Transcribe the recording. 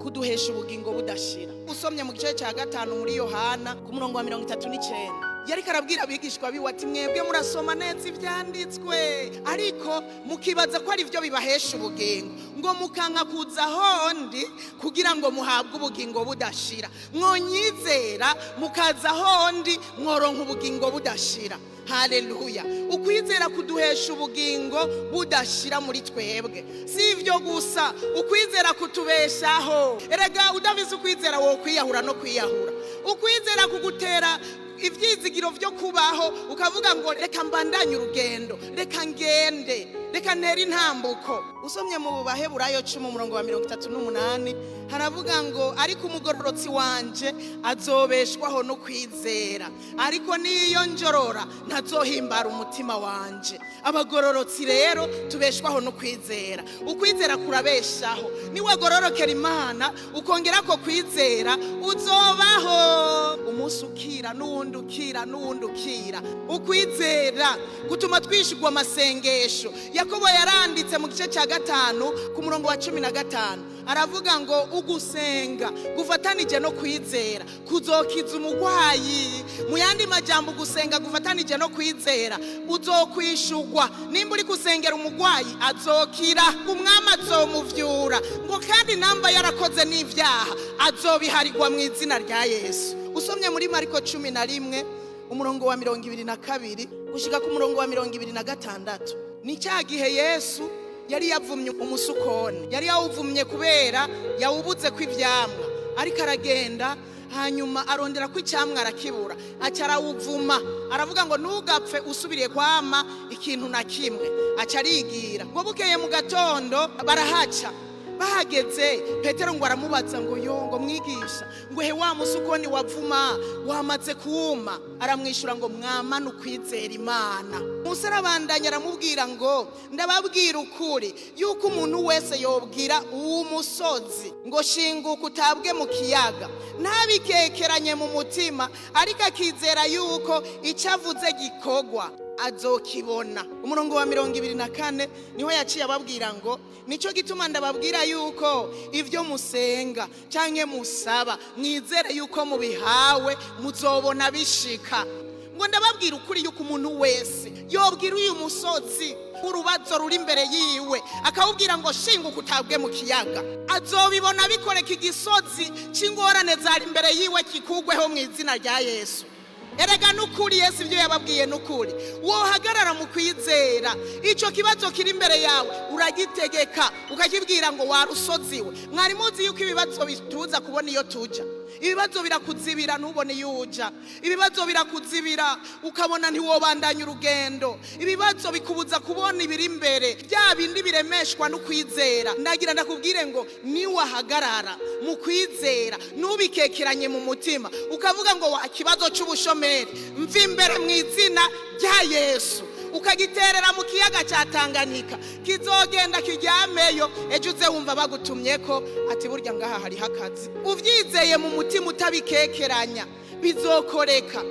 kuduhesha ubugingo budashira. Usomye mu gice cya 5 muri Yohana ku murongo wa 39, yariko arabwira abigishwa biwe ati mwebwe murasoma neza ivyanditswe ariko mukibaza ko ari byo bibahesha ubugingo, ngo mukanka kuza hondi kugira ngo muhabwe ubugingo budashira. Mwonyizera mukaza hondi mworonka ubugingo budashira. Haleluya. Ukwizera kuduhesha ubugingo budashira muri twebwe. Si ivyo gusa, ukwizera kutubeshaho. Erega udafise ukwizera wo kwiyahura no kwiyahura. Ukwizera kugutera ivyizigiro vyo kubaho ukavuga ngo reka mbandanye urugendo, reka ngende, reka ntera intambuko. Usomye mu Baheburayo 10:38 haravuga ngo ariko umugororotsi wanje azobeshwaho no kwizera, ariko niyo njorora ntazohimbara umutima wanje. Abagororotsi rero tubeshwaho no kwizera. Ukwizera kurabeshaho. Niwe gororokera Imana ukongera ko kwizera uzobaho umunsi ukira n'uwundi ukira. Ukwizera gutuma twishigwa amasengesho. Yakobo yaranditse mu gice cya 5 ku murongo wa 15 aravuga ngo ugusenga gufatanije no kwizera kuzokiza umugwayi. Mu yandi majambo gusenga gufatanije no kwizera uzokwishugwa. Nimba uri kusengera umugwayi azokira, umwami azomuvyura, ngo kandi namba yarakoze n'ivyaha azobiharigwa mu izina rya Yesu. Usomye muri Mariko 11 umurongo wa 22 gushika ku murongo wa 26, ni cya gihe Yesu yari yavumye umusukoni. Yari yawuvumye kubera yawubuze kw'ivyamwa, ariko aragenda hanyuma arondera ko icyamwa arakibura, acarawuvuma. Aravuga ngo ntugapfe usubiriye kwama ikintu na kimwe. Acarigira ngo bukeye mu gatondo barahaca. Bahageze Petero ngo aramubaza ngo ngo mwigisha ngo he wa musukoni wavuma wamaze kuma. Aramwishura ngo mwamana ukwizera Imana. Musa arabandanya aramubwira ngo ndababwira ukuri yuko umuntu wese yobwira uwo musozi ngo shinguka utabwe mu kiyaga, ntabikekeranye mu mutima, ariko akizera yuko icavuze gikogwa azokibona. Umurongo wa 24 niho yaciye ababwira ngo nico gituma ndababwira yuko ivyo musenga canke musaba mwizere yuko mubihawe muzobona bishika. Ngo ndababwira ukuri yuko umuntu wese yobwira uyu musozi urubazo ruri imbere yiwe akawubwira ngo shinguka utabwe mu kiyaga, azobibona bikoreka. Igisozi c'ingorane zari imbere yiwe kikugweho mu izina rya Yesu. Erega nukuri Yesu ibyo yababwiye nukuri. Wohagarara mu kwizera, ico kibazo kiri imbere yawe uragitegeka ukakibwira ngo warusoziwe. Mwari muzi yuko ibibazo bituza kubona iyo tuja. Ibibazo birakuzibira ntubone yuja. Ibibazo birakuzibira ukabona ntiwobandanya urugendo. Ibibazo bikubuza kubona ibiri imbere, bya bindi biremeshwa no kwizera. Ndagira ndakubwire ngo ni wahagarara mu kwizera, nubikekeranye mu mutima ukavuga ngo wa kibazo c'ubushomeri mva imbere mu izina rya Yesu, ukagiterera mu kiyaga cya Tanganyika, kizogenda kijyameyo. Ejo uze wumva bagutumyeko ati burya ngaha hari hakazi. Uvyizeye mu mutima utabikekeranya bizokoreka.